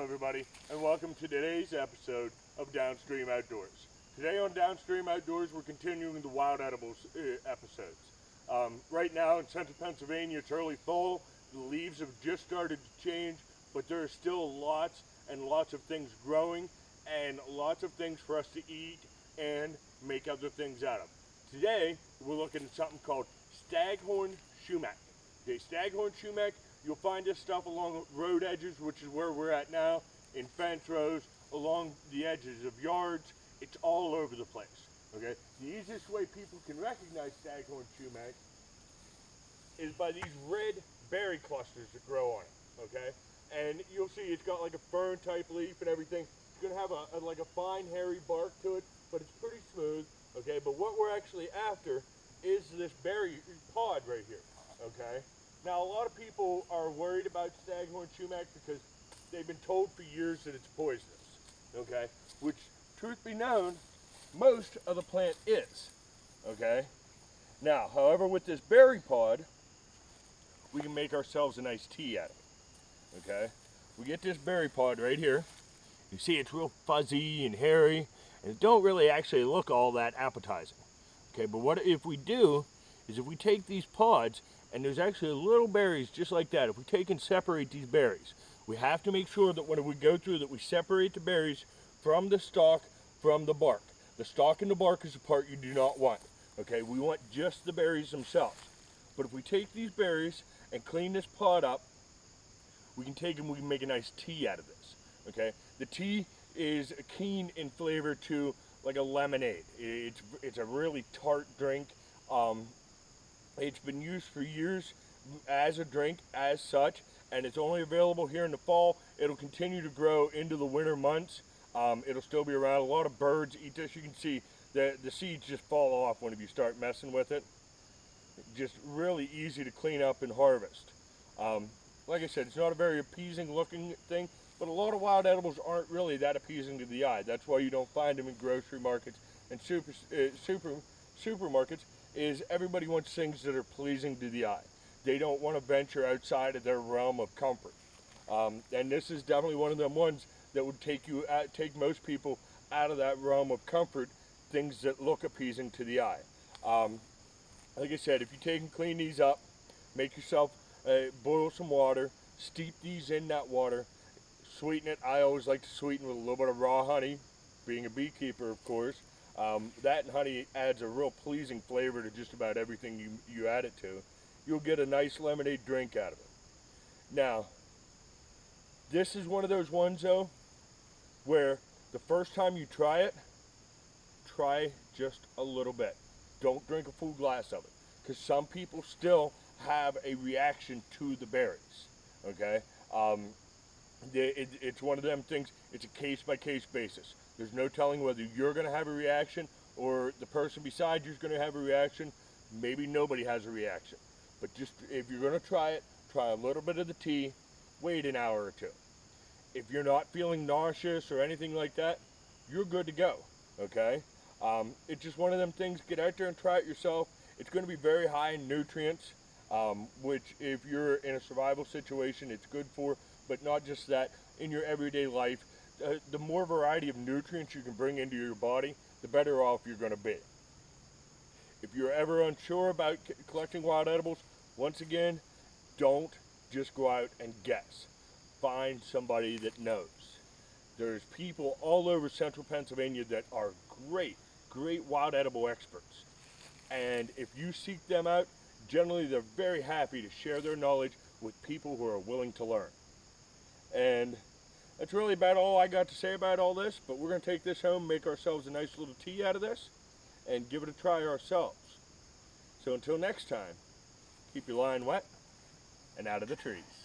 everybody, and welcome to today's episode of DownStream Outdoors. Today on DownStream Outdoors, we're continuing the wild edibles episodes. Right now in central Pennsylvania, it's early fall. The leaves have just started to change, but there are still lots and lots of things growing and lots of things for us to eat and make other things out of. Today, we're looking at something called Staghorn Sumac. Okay, Staghorn Sumac, you'll find this stuff along road edges, which is where we're at now, in fence rows, along the edges of yards. It's all over the place. Okay, the easiest way people can recognize Staghorn Sumac is by these red berry clusters that grow on it. Okay, and you'll see it's got like a fern type leaf and everything. It's going to have like a fine hairy bark to it, but it's pretty smooth. Okay, but what we're actually after is this berry pod right here. Okay, now a lot of people are worried about Staghorn Sumac because they've been told for years that it's poisonous. Okay, which, truth be known, most of the plant is. Okay, now however, with this berry pod, we can make ourselves a nice tea out of it. Okay, we get this berry pod right here. You see it's real fuzzy and hairy, and it don't really actually look all that appetizing. Okay, but what if we do is if we take these pods, and there's actually little berries just like that. If we take and separate these berries, we have to make sure that when we go through that we separate the berries from the stalk, from the bark. The stalk and the bark is the part you do not want. Okay, we want just the berries themselves. But if we take these berries and clean this pod up, we can take and we can make a nice tea out of this. Okay, the tea is keen in flavor to like a lemonade. It's a really tart drink. It's been used for years as a drink, as such, and it's only available here in the fall. It'll continue to grow into the winter months. It'll still be around. A lot of birds eat this. You can see the seeds just fall off whenever you start messing with it. Just really easy to clean up and harvest. Like I said, it's not a very appeasing looking thing, but a lot of wild edibles aren't really that appeasing to the eye. That's why you don't find them in grocery markets and supermarkets. Is everybody wants things that are pleasing to the eye. They don't want to venture outside of their realm of comfort. And this is definitely one of them ones that would take most people out of that realm of comfort, things that look appeasing to the eye. Like I said, if you take and clean these up, make yourself boil some water, steep these in that water, sweeten it. I always like to sweeten with a little bit of raw honey, being a beekeeper, of course. That and honey adds a real pleasing flavor to just about everything you add it to. You'll get a nice lemonade drink out of it. Now, this is one of those ones though, where the first time you try it, try just a little bit. Don't drink a full glass of it, because some people still have a reaction to the berries. Okay, it's one of them things. It's a case-by-case basis. There's no telling whether you're going to have a reaction or the person beside you is going to have a reaction. Maybe nobody has a reaction. But just if you're going to try it, try a little bit of the tea, wait an hour or two. If you're not feeling nauseous or anything like that, you're good to go. Okay? It's just one of them things. Get out there and try it yourself. It's going to be very high in nutrients, which if you're in a survival situation, it's good for. But not just that, in your everyday life. The more variety of nutrients you can bring into your body, the better off you're going to be. If you're ever unsure about collecting wild edibles, once again, don't just go out and guess. Find somebody that knows. There's people all over central Pennsylvania that are great wild edible experts. And if you seek them out, generally they're very happy to share their knowledge with people who are willing to learn. And that's really about all I got to say about all this, but we're going to take this home, make ourselves a nice little tea out of this, and give it a try ourselves. So until next time, keep your line wet and out of the trees.